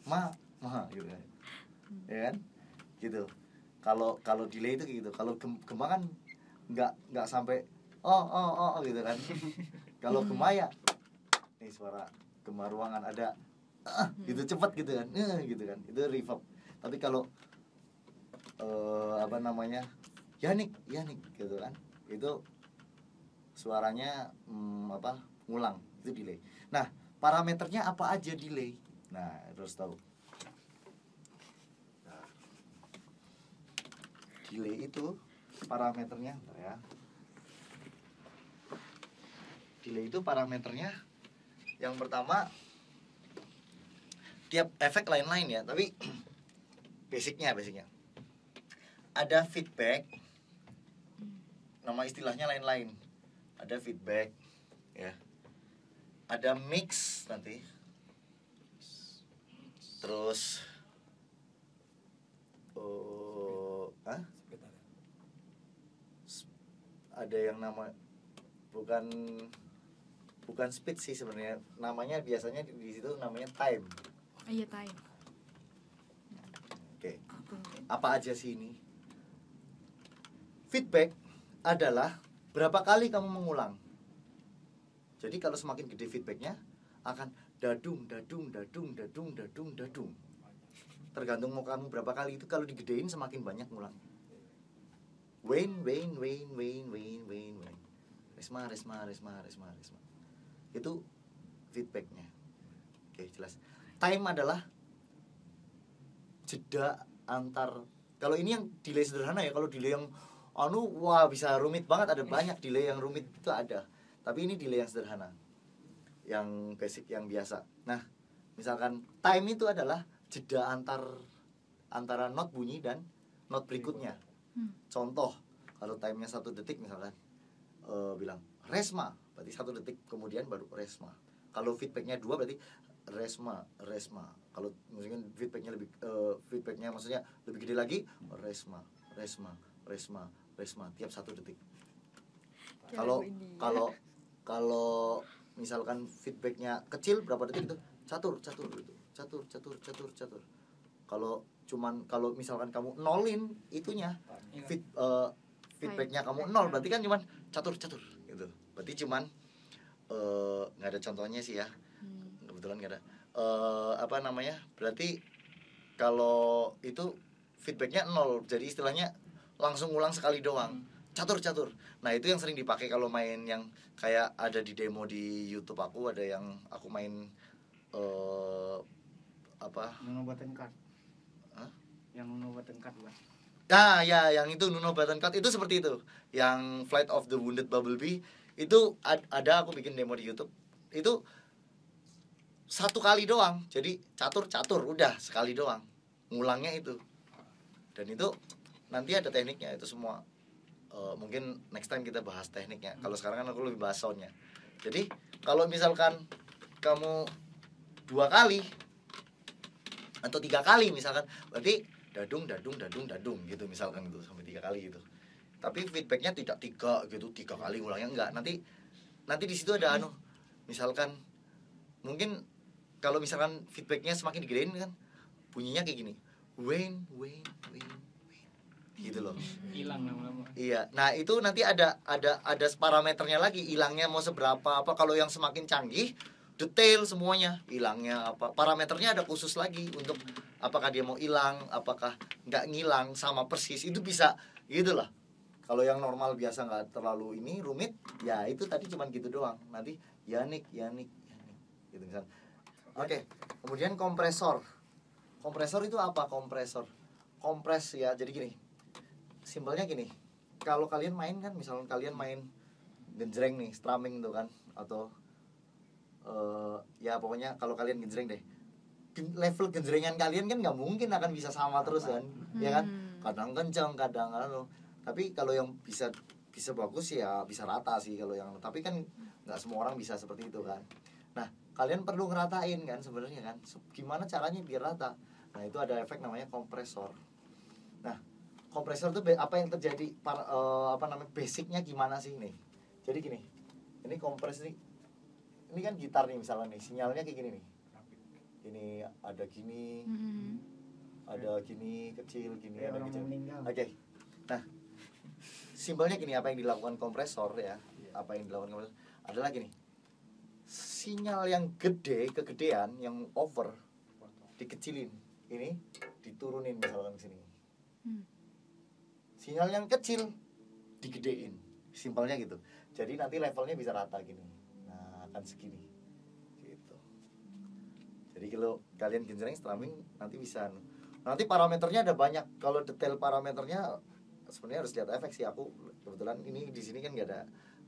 ma gitu kan. Ya kan? Gitu. Kalau delay itu gitu. Kalau gema kan nggak sampai oh gitu kan. Kalau gema ya, nih suara gema ruangan ada gitu cepet gitu kan, gitu kan, itu reverb. Tapi kalau apa namanya, Yanik gitu kan, itu suaranya ngulang, itu delay. Nah parameternya apa aja delay? Nah harus tahu. Nah, delay itu parameternya, bentar ya. Delay itu parameternya yang pertama, tiap efek lain-lain ya, tapi basicnya ada feedback, nama istilahnya lain-lain. Ada feedback ya, ada mix nanti, terus ada yang nama bukan speed sih sebenarnya, namanya biasanya di situ namanya time. Iya, time. Oke. Apa aja sih ini? Feedback adalah berapa kali kamu mengulang. Jadi kalau semakin gede feedbacknya, akan dadung. Tergantung mau kamu berapa kali itu, kalau digedein semakin banyak ngulang. Wane. Resma. Itu feedbacknya. Oke, jelas. Time adalah jeda antar. Kalau ini yang delay sederhana ya. Kalau delay yang wah bisa rumit banget, ada banyak delay yang rumit itu ada. Tapi ini delay yang sederhana, yang basic, yang biasa. Nah, misalkan time itu adalah jeda antara not bunyi dan not berikutnya. Contoh, kalau time-nya 1 detik misalkan, bilang resma, berarti 1 detik kemudian baru resma. Kalau feedbacknya 2 berarti resma. Kalau misalkan feedbacknya maksudnya lebih gede lagi, resma tiap 1 detik. Kalau misalkan feedbacknya kecil berapa detik itu? Catur gitu. Catur. Kalau misalkan kamu nolin itunya, feedbacknya kamu 0, berarti kan cuman catur gitu. Berarti cuman nggak ada contohnya sih ya. Kebetulan nggak ada. Berarti kalau itu feedbacknya 0, jadi istilahnya langsung ulang sekali doang. catur. Nah itu yang sering dipakai kalau main yang kayak ada di demo di YouTube aku, ada yang aku main apa? Nuno button card. Hah? Yang Nuno button card Bang. Nah ya yang itu Nuno Button Card itu seperti itu. Yang Flight of the Wounded Bumblebee itu ada aku bikin demo di YouTube. Itu satu kali doang. Jadi catur udah sekali doang. Ngulangnya itu. Dan itu nanti ada tekniknya itu semua. Mungkin next time kita bahas tekniknya. Kalau sekarang kan aku lebih bahas soundnya. Jadi kalau misalkan kamu 2 kali atau 3 kali misalkan, berarti dadung gitu misalkan gitu sampai 3 kali gitu. Tapi feedbacknya tidak 3 gitu 3 kali ngulangnya enggak. Nanti di situ ada misalkan mungkin kalau misalkan feedbacknya semakin digedein kan bunyinya kayak gini. Wayne gitu loh. Hilang lama-lama. Iya, nah itu nanti ada parameternya lagi, hilangnya mau seberapa apa. Kalau yang semakin canggih, detail semuanya, hilangnya apa, parameternya ada khusus lagi untuk apakah dia mau hilang, apakah nggak ngilang sama persis, itu bisa gitu lah. Kalau yang normal biasa nggak terlalu ini rumit, ya itu tadi cuman gitu doang. Nanti Yanik gitu misal. Oke, kemudian kompresor. Kompresor itu apa kompresor? Kompres ya, jadi gini. Simpelnya gini, kalau kalian main kan, misalnya kalian main genjreng nih, strumming tuh kan, atau ya pokoknya kalau kalian genjreng deh, level genjrengan kalian kan nggak mungkin akan bisa sama terus kan, ya kan? Kadang kencang, kadang tapi kalau yang bisa bagus ya bisa rata sih kalau yang, tapi kan nggak semua orang bisa seperti itu kan. Nah kalian perlu ngeratain kan sebenarnya kan, gimana caranya biar rata? Nah itu ada efek namanya kompresor. Nah kompresor itu apa yang terjadi basicnya gimana sih nih? Jadi gini, ini kompres nih, ini kan gitar nih misalnya nih, sinyalnya kayak gini nih, ini ada gini, ada gini kecil, gini ada kecil. Oke. Nah simpelnya gini, apa yang dilakukan kompresor ya, apa yang dilakukan kompresor adalah gini, sinyal yang gede, kegedean, yang over dikecilin, ini diturunin misalkan ke sini. Sinyal yang kecil digedein, simpelnya gitu. Jadi nanti levelnya bisa rata gini. Nah akan segini gitu. Jadi kalau kalian genjreng strumming nanti bisa, nanti parameternya ada banyak. Kalau detail parameternya sebenarnya harus lihat efek sih. Aku kebetulan ini di sini kan nggak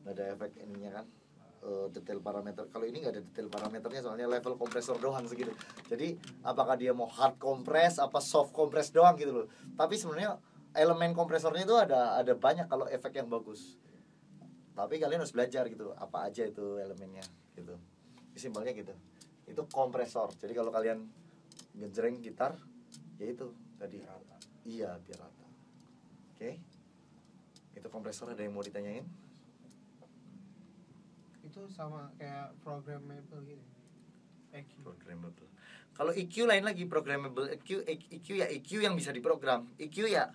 ada efek ininya kan, detail parameter. Kalau ini nggak ada detail parameternya, soalnya level kompresor doang segitu. Jadi apakah dia mau hard compress apa soft compress doang gitu loh. Tapi sebenarnya elemen kompresornya itu ada banyak kalau efek yang bagus. Tapi kalian harus belajar gitu, apa aja itu elemennya gitu. Simpelnya gitu. Itu kompresor. Jadi kalau kalian ngejreng gitar, ya itu tadi. Iya, biar rata. Oke. Itu kompresor, ada yang mau ditanyain? Itu sama kayak programmable gitu. EQ. Programmable. Kalau EQ lain lagi, programmable. EQ ya EQ yang bisa diprogram. EQ ya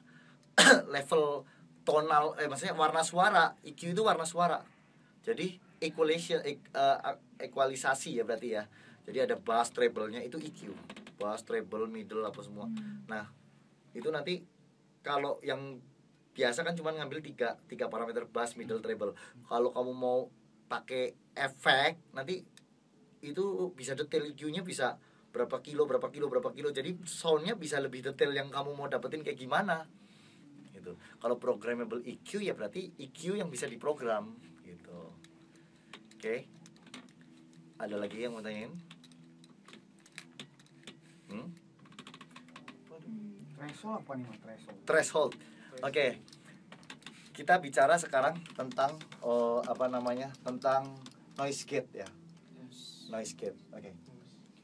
level tonal, maksudnya warna suara. EQ itu warna suara. Jadi equalisasi ya berarti ya. Jadi ada bass treble-nya itu EQ. Bass, treble, middle apa semua. Nah, itu nanti kalau yang biasa kan cuma ngambil tiga parameter, bass, middle, treble. Kalau kamu mau pakai efek, nanti itu bisa detail EQ-nya bisa berapa kilo. Jadi soundnya bisa lebih detail yang kamu mau dapetin kayak gimana. Gitu. Kalau programmable EQ ya berarti EQ yang bisa diprogram gitu. Oke. Ada lagi yang mau tanyain? Threshold apa nih Mas? Threshold. Oke. Kita bicara sekarang tentang tentang noise gate ya. Noise gate. Oke.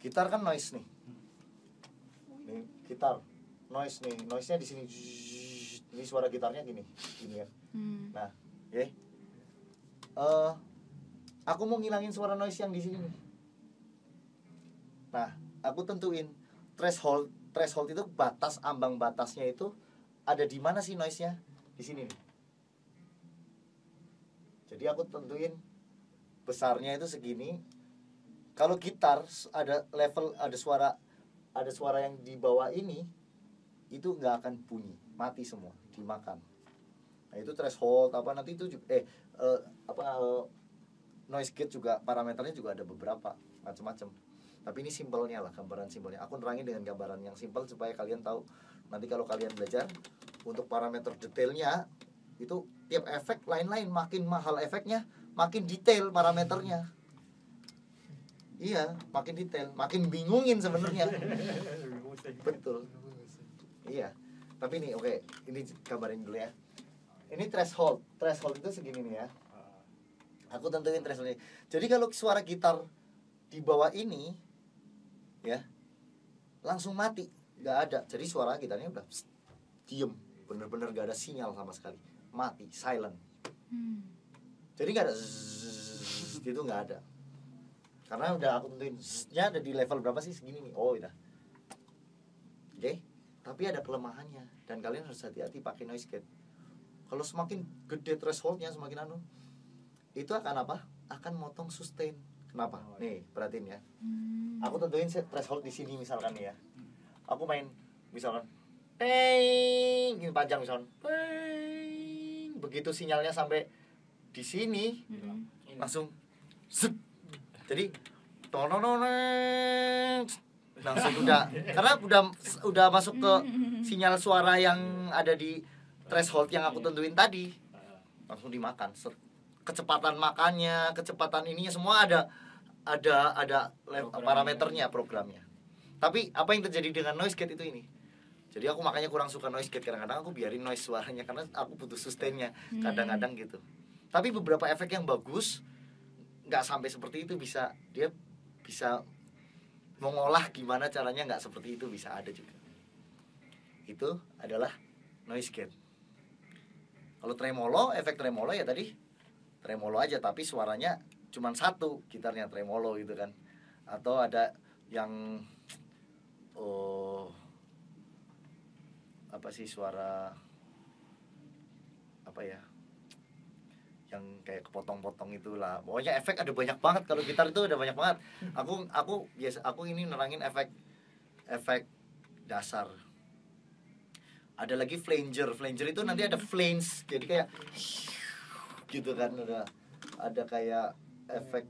Gitar kan noise nih. Nih, gitar noise nih. Noise-nya di sini. Ini suara gitarnya gini ya. Nah, oke. Aku mau ngilangin suara noise yang di sini nih. Nah, aku tentuin threshold. Threshold itu batas, ambang batasnya itu ada di mana sih noise-nya? Di sini nih. Jadi aku tentuin besarnya itu segini. Kalau gitar ada level, ada suara yang di bawah ini, itu nggak akan bunyi, mati semua, dimakan. Nah itu threshold apa nanti itu juga, noise gate juga parameternya juga ada beberapa macam-macam. Tapi ini simpelnya lah, gambaran simpelnya. Aku nerangin dengan gambaran yang simpel supaya kalian tahu. Nanti kalau kalian belajar untuk parameter detailnya itu tiap efek lain-lain, makin mahal efeknya, makin detail parameternya. Iya, makin detail, makin bingungin sebenarnya. Betul. Iya. Tapi nih, oke, ini gambarin dulu ya. Ini threshold. Threshold itu segini nih ya. Aku tentuin thresholdnya. Jadi kalau suara gitar di bawah ini, ya, langsung mati, nggak ada. Jadi suara gitarnya udah diem, bener-bener nggak ada sinyal sama sekali, mati, silent. Jadi nggak ada zzz, gitu nggak ada. Karena udah aku tentuin zzz-nya ada di level berapa sih, segini nih. Oh udah. Oke. Tapi ada kelemahannya dan kalian harus hati-hati pakai noise gate. Kalau semakin gede thresholdnya, semakin itu akan apa? Akan motong sustain. Kenapa? Nih, perhatiin ya. Aku tentuin threshold di sini misalkan nih ya. Aku main misalkan peng, ini panjang misalkan. Peng. Begitu sinyalnya sampai di sini, langsung zep. Jadi langsung udah, karena udah masuk ke sinyal suara yang ada di threshold yang aku tentuin tadi, langsung dimakan. Kecepatan makannya, kecepatan ininya semua ada parameternya, programnya. Tapi apa yang terjadi dengan noise gate itu ini? Jadi aku makanya kurang suka noise gate, kadang-kadang aku biarin noise suaranya karena aku butuh sustainnya kadang-kadang gitu. Tapi beberapa efek yang bagus nggak sampai seperti itu, dia bisa mengolah gimana caranya nggak seperti itu, bisa ada juga. Itu adalah noise gate. Kalau tremolo, efek tremolo ya tadi tremolo aja, tapi suaranya cuman satu, gitarnya tremolo gitu kan. Atau ada yang apa sih, suara apa ya, yang kayak kepotong-potong itulah. Pokoknya efek ada banyak banget, kalau gitar itu ada banyak banget. Aku ini nerangin efek dasar. Ada lagi flanger itu nanti ada flange, jadi kayak gitu kan, ada kayak efek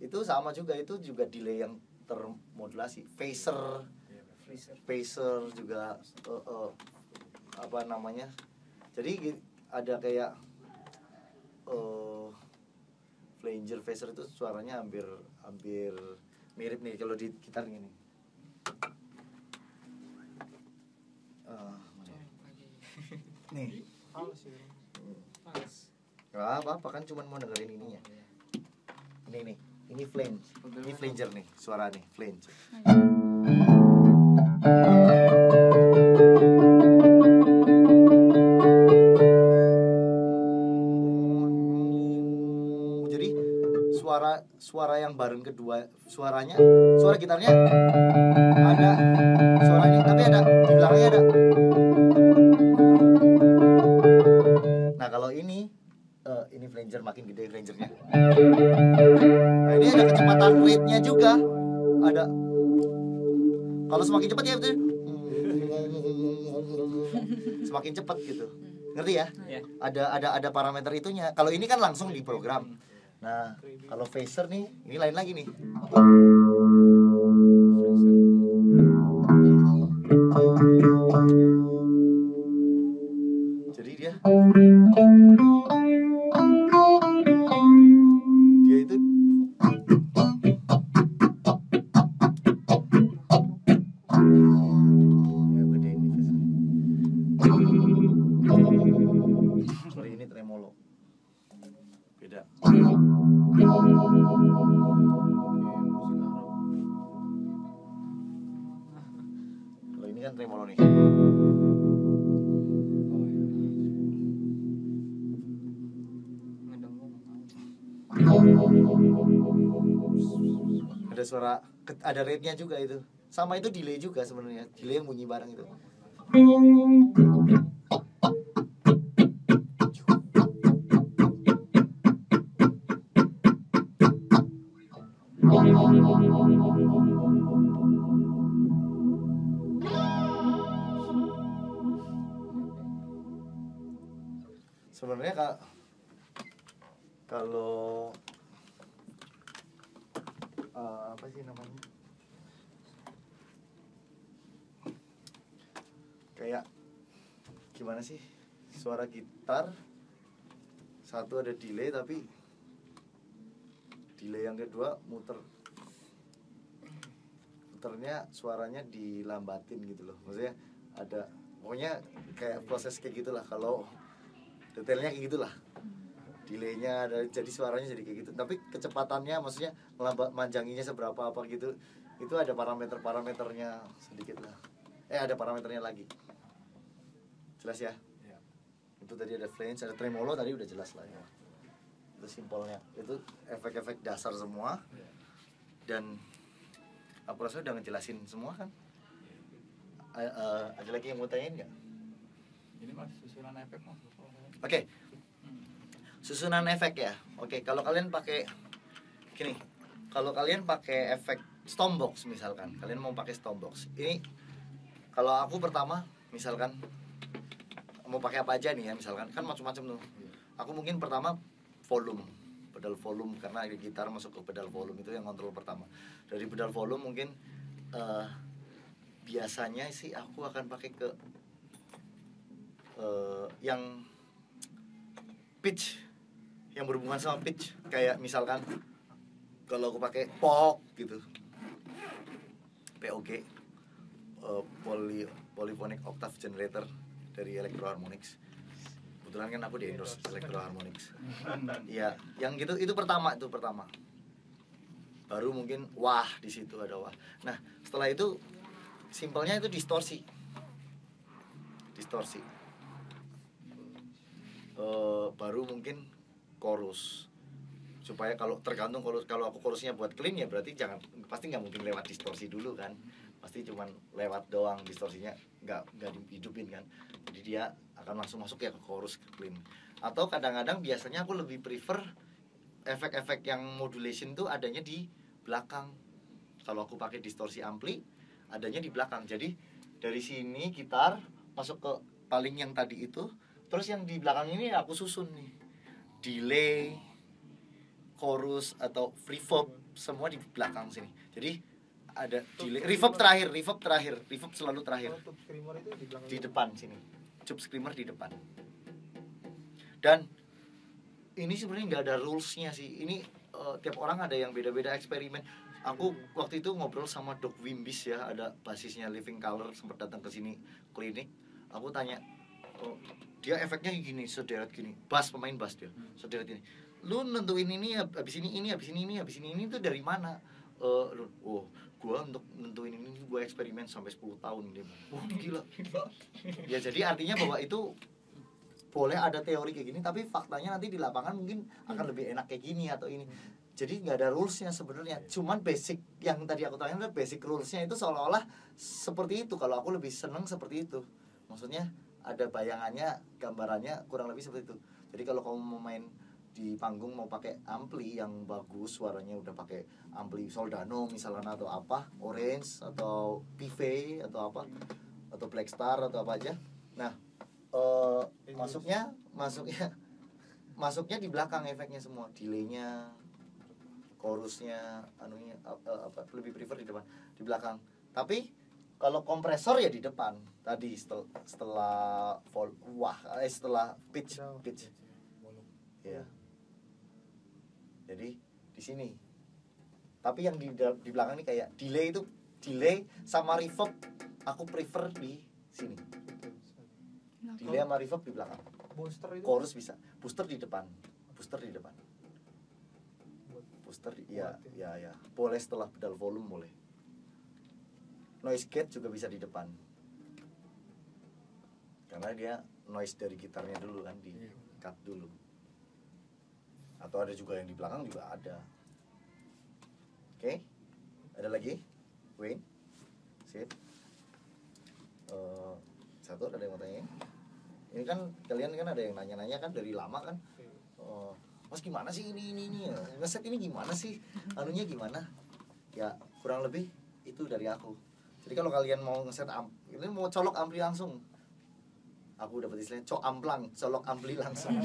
itu sama juga, itu juga delay yang termodulasi. Phaser juga apa namanya, jadi ada kayak flanger, phaser itu suaranya hampir mirip nih kalau di gitar gini. Nih nggak apa-apa kan, cuma mau dengerin ininya. Ini flange, ini flanger nih, suara nih flange. Jadi suara yang bareng kedua, suara gitarnya ada suara ini, tapi ada di belakangnya ada. Nah kalau ini flanger, makin gede flangernya. Nah ini ada kecepatan rate-nya juga. Ada. Kalau semakin cepat ya betul. Semakin cepat gitu. Ngerti ya? Ada parameter itunya. Kalau ini kan langsung diprogram. Nah, kalau phaser nih, ini lain lagi nih. Jadi dia itu sorry, ini tremolo beda. Kalau ini kan tremolo nih. Ada suara, ada rate-nya juga itu. Sama itu delay juga sebenarnya. Delay yang bunyi bareng itu. sebenarnya kalau apa sih namanya, kayak gimana sih, suara gitar satu ada delay, tapi delay yang kedua muternya suaranya dilambatin gitu loh, maksudnya ada pokoknya kayak proses kayak gitulah, kalau detailnya kayak gitulah, delaynya ada, jadi suaranya jadi kayak gitu, tapi kecepatannya maksudnya manjanginya seberapa apa gitu, itu ada parameternya sedikit lah, ada parameternya lagi, jelas ya. Iya. Itu tadi ada flange, ada tremolo, tadi udah jelas lah ya, itu simpelnya, itu efek-efek dasar semua. Iya. Dan aku rasa udah ngejelasin semua kan. Ada lagi yang mau tanyain nggak? Ini mas susunan efek mas. Oke. Susunan efek ya. Oke, kalau kalian pakai gini, kalau kalian pakai efek Stompbox misalkan, kalian mau pakai Stompbox. Ini kalau aku pertama misalkan mau pakai apa aja nih ya, misalkan kan macam-macam tuh. Aku mungkin pertama pedal volume, karena ada gitar masuk ke pedal volume, itu yang kontrol pertama. Dari pedal volume mungkin biasanya sih aku akan pakai ke yang pitch, yang berhubungan sama pitch, kayak misalkan kalau aku pakai POG gitu, POG, Polyphonic Octave Generator dari Electro Harmonix. Kebetulan kan aku di endorse Electro Harmonix. Iya, yang gitu itu pertama. Baru mungkin di situ ada wah. Nah, setelah itu simpelnya itu distorsi. Baru mungkin chorus, supaya kalau tergantung kalau aku chorusnya buat clean ya berarti pasti nggak mungkin lewat distorsi dulu kan, pasti cuman lewat doang, distorsinya nggak dihidupin kan, jadi dia akan langsung masuk ya ke chorus, ke clean. Atau kadang-kadang biasanya aku lebih prefer efek-efek yang modulation tuh adanya di belakang. Kalau aku pakai distorsi ampli adanya di belakang, jadi dari sini gitar masuk ke paling yang tadi itu, terus yang di belakang ini aku susun nih, delay, chorus atau reverb semua di belakang sini. Jadi ada delay, reverb selalu terakhir. Kalau tube screamer itu di belakang. Di depan sini. Tube screamer di depan. Dan ini sebenarnya nggak ada rulesnya sih. Ini tiap orang ada yang beda-beda eksperimen. Aku waktu itu ngobrol sama Doc Wimbis ya, ada basisnya Living Color, sempat datang ke sini klinik. Aku tanya, dia efeknya gini, sederet gini, pemain bass dia, sederet gini. Lu nentuin ini habis ini itu dari mana? Gua untuk nentuin ini gua eksperimen sampai 10 tahun dia. Gila. Ya jadi artinya bahwa itu boleh ada teori kayak gini, tapi faktanya nanti di lapangan mungkin akan lebih enak kayak gini atau ini. Jadi nggak ada rulesnya sebenarnya. Cuman basic yang tadi aku tanya adalah basic rulesnya itu seolah-olah seperti itu. Kalau aku lebih seneng seperti itu. Maksudnya ada bayangannya, gambarannya kurang lebih seperti itu. Jadi kalau kamu mau main di panggung mau pakai ampli yang bagus, suaranya udah pakai ampli Soldano misalkan atau apa, Orange atau Pive atau apa, atau Black Star atau apa aja. Nah, masuknya di belakang efeknya semua, delaynya, chorusnya, lebih prefer di depan, di belakang. Tapi kalau kompresor ya di depan. Tadi setelah pitch. Ya. Jadi di sini. Tapi yang di belakang ini kayak delay sama reverb aku prefer di sini. Delay sama reverb di belakang. Booster itu. Chorus bisa. Booster di depan. Ya. Boleh setelah pedal volume boleh. Noise gate juga bisa di depan. Karena dia noise dari gitarnya dulu kan, di cut dulu. Atau ada juga yang di belakang juga ada. Oke? Ada lagi? Wayne? Sip. Satu ada yang mau tanya? Ini kan kalian kan ada yang nanya-nanya kan dari lama kan? Mas gimana sih ini ngeset ini gimana sih? Anunya gimana? Ya kurang lebih itu dari aku. Jadi kalau kalian mau ngeset ini mau colok ampli langsung, aku dapat istilahnya cok amplang, colok ampli langsung.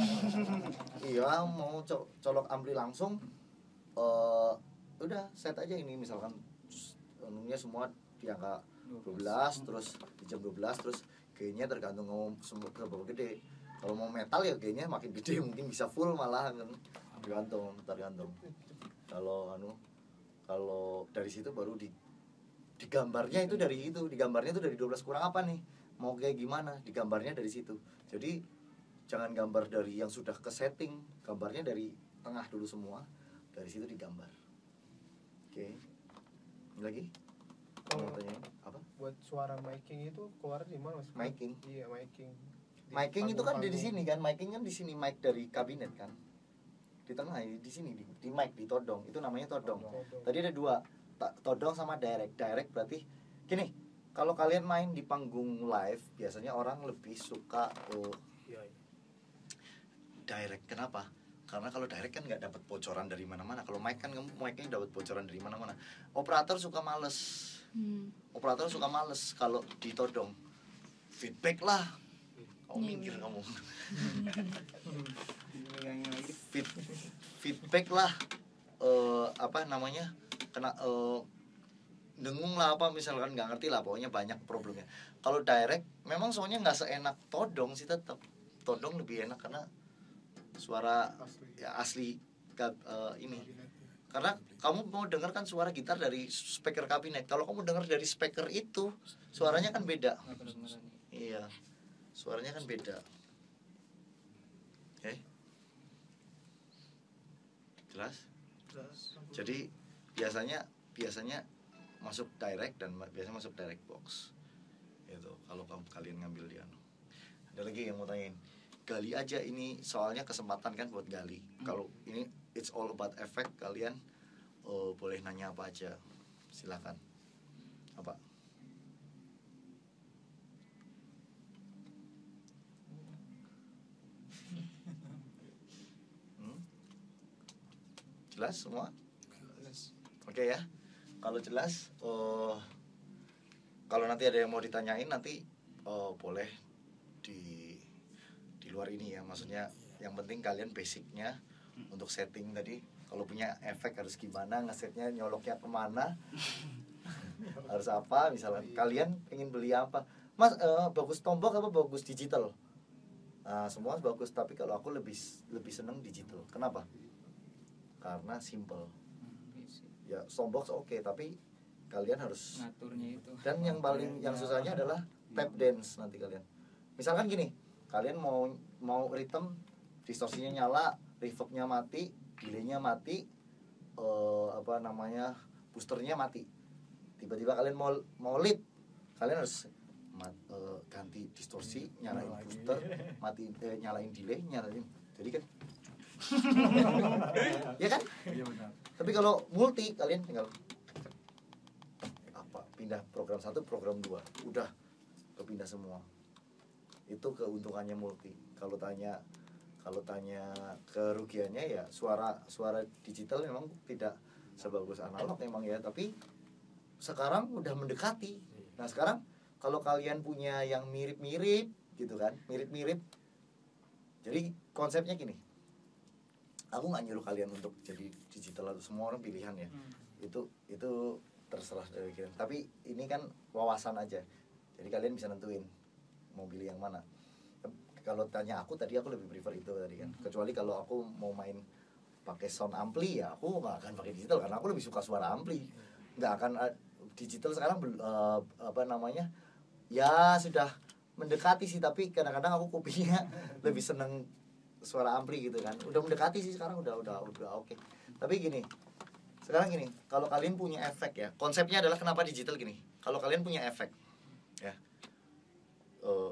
Iya, mau colok ampli langsung, udah set aja ini misalkan anunya semua di angka 12, terus di jam 12, terus G-nya tergantung mau seberapa gede. Kalau mau metal ya G-nya makin gede, mungkin bisa full malah kan. Tergantung. Kalau dari situ baru digambarnya itu dari itu, digambarnya itu dari 12 kurang apa nih? Mau kayak gimana? Digambarnya dari situ. Jadi jangan gambar dari yang sudah ke setting, gambarnya dari tengah dulu semua. Dari situ digambar. Oke. Lagi? Kalau Mau tanya apa? buat suara miking itu keluar di mana, Mas? Miking. Iya, miking. Di Miking itu kan di panggung-panggung. sini kan, miking kan di sini, mic dari kabinet kan. Di tengah di sini di mic di todong, itu namanya todong. Todong. Tadi ada dua, todong sama direct. Direct berarti gini, kalau kalian main di panggung live, biasanya orang lebih suka Iya, iya. direct. Kenapa? Karena kalau direct kan nggak dapat bocoran dari mana-mana. Kalau mic kan kamu mic-nya dapat bocoran dari mana-mana. Operator suka males. Operator suka males kalau ditodong. Feedback lah. Kamu minggir kamu. Feedback lah. Apa namanya? Kena dengung lah apa misalkan nggak ngerti lah, pokoknya banyak problemnya. Kalau direct memang soalnya nggak seenak todong sih, tetap todong lebih enak karena suara ya asli ini. Karena kamu mau dengar kan suara gitar dari speaker kabinet. Kalau kamu dengar dari speaker itu, suaranya kan beda. Iya, suaranya kan beda. Oke, jelas? Jadi biasanya masuk direct dan biasanya masuk direct box. Itu kalau kalian ngambil dia. Ada lagi yang mau tanyain? Gali aja ini, soalnya kesempatan kan buat gali. Kalau ini it's all about effect, kalian boleh nanya apa aja, silakan. Apa? Jelas semua? Oke ya. Kalau jelas, kalau nanti ada yang mau ditanyain nanti boleh di luar ini ya. Maksudnya yang penting kalian basicnya untuk setting tadi. Kalau punya efek harus gimana, ngesetnya nyoloknya kemana, harus apa. Misalnya kalian pengen beli apa, Mas, bagus tombak apa bagus digital? Nah, semua bagus, tapi kalau aku lebih seneng digital. Kenapa? Karena simple. Ya soundbox oke, tapi kalian harus Ngaturnya itu. dan yang paling yang susahnya adalah tap dance nanti kalian. Misalkan gini, kalian mau rhythm, distorsinya nyala, reverbnya mati, delaynya mati, apa namanya, boosternya mati. Tiba-tiba kalian mau lead, kalian harus ganti distorsi, nyalain booster, nyalain delay, nyalain. Jadi kan ya kan? Iya benar. Tapi kalau multi kalian tinggal pindah program 1, program 2, udah kepindah semua. Itu keuntungannya multi. Kalau tanya kerugiannya ya suara digital memang tidak sebagus analog memang ya, tapi sekarang udah mendekati. Nah, sekarang kalau kalian punya yang mirip-mirip gitu kan, mirip-mirip. Jadi konsepnya gini. Aku nggak nyuruh kalian untuk jadi digital atau semua orang pilihan ya. Itu terserah dari kalian. Tapi ini kan wawasan aja. Jadi kalian bisa nentuin mau pilih yang mana. Kalau tanya aku tadi, aku lebih prefer itu tadi kan. Kecuali kalau aku mau main pakai sound ampli ya aku nggak akan pakai digital karena aku lebih suka suara ampli. Nggak akan digital sekarang apa namanya? Ya sudah mendekati sih, tapi kadang-kadang aku kupingnya lebih seneng suara ampli gitu kan. Udah mendekati sih sekarang, udah oke. Tapi gini, sekarang gini, kalau kalian punya efek ya, konsepnya adalah kenapa digital gini. Kalau kalian punya efek ya,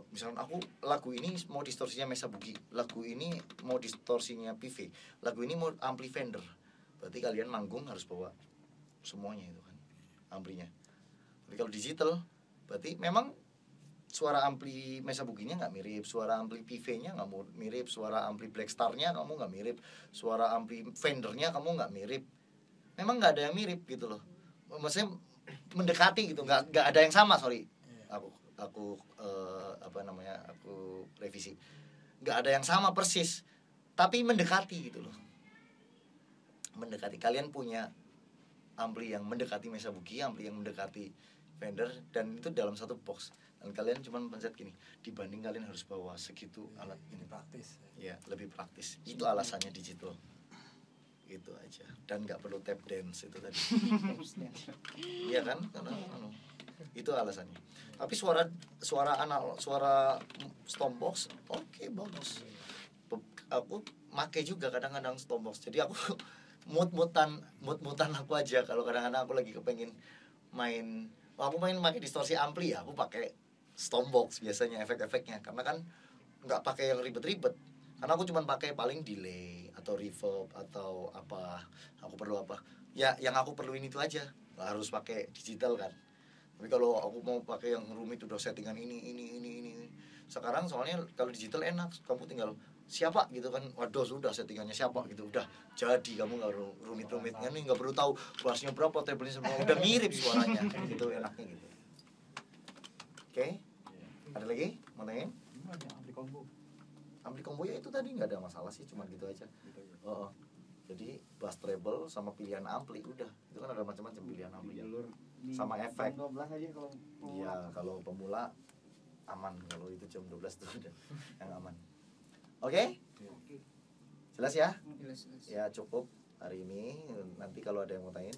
misalkan aku lagu ini mau distorsinya Mesa Boogie, lagu ini mau distorsinya PV, lagu ini mau ampli Fender, berarti kalian manggung harus bawa semuanya itu kan amplinya. Tapi kalau digital berarti memang suara ampli Mesa Boogie-nya nggak mirip, suara ampli PV-nya nggak mirip, suara ampli Blackstar-nya kamu nggak mirip, suara ampli Fender-nya kamu nggak mirip. Memang nggak ada yang mirip gitu loh. Maksudnya mendekati gitu, nggak ada yang sama, sorry. Aku aku revisi. Nggak ada yang sama persis, tapi mendekati gitu loh. Mendekati. Kalian punya ampli yang mendekati Mesa Boogie, ampli yang mendekati Fender, dan itu dalam satu box. Dan kalian cuma pencet gini, dibanding kalian harus bawa segitu alat ini. Praktis. Ya, lebih praktis. Itu alasannya digital. Itu aja. Dan nggak perlu tap dance itu tadi. Iya kan? Karena itu alasannya. Tapi suara Stormbox oke, bagus. Aku make juga kadang-kadang Stormbox. Jadi aku mood-mutan aku aja. Kalau kadang-kadang aku lagi kepengen main, aku pakai distorsi ampli ya, aku pakai Stormbox biasanya efek-efeknya, karena kan nggak pakai yang ribet-ribet. Karena aku cuma pakai paling delay atau reverb atau apa, aku perlu apa ya, yang aku perluin itu aja. Nggak harus pakai digital kan. Tapi kalau aku mau pakai yang rumit udah settingan ini. Sekarang soalnya kalau digital enak, kamu tinggal siapa gitu kan, waduh sudah settingannya siapa gitu, udah jadi. Kamu nggak rumit-rumitnya nih, nggak perlu tahu bassnya berapa, treble-nya semua udah mirip suaranya gitu, enaknya gitu. Oke, ada lagi mau nanya? Banyak ampli combo. Ampli combo ya itu tadi nggak ada masalah sih, cuma gitu aja. Gitu ya. Jadi bass treble sama pilihan ampli udah, itu kan ada macam-macam pilihan ampli. Jalur di Sama efek. jam 12 aja kalau Iya, kalau pemula aman, kalau itu jam 12 tuh udah yang aman. Oke? Jelas ya? Jelas, jelas. Ya cukup hari ini. Nanti kalau ada yang mau tanyain.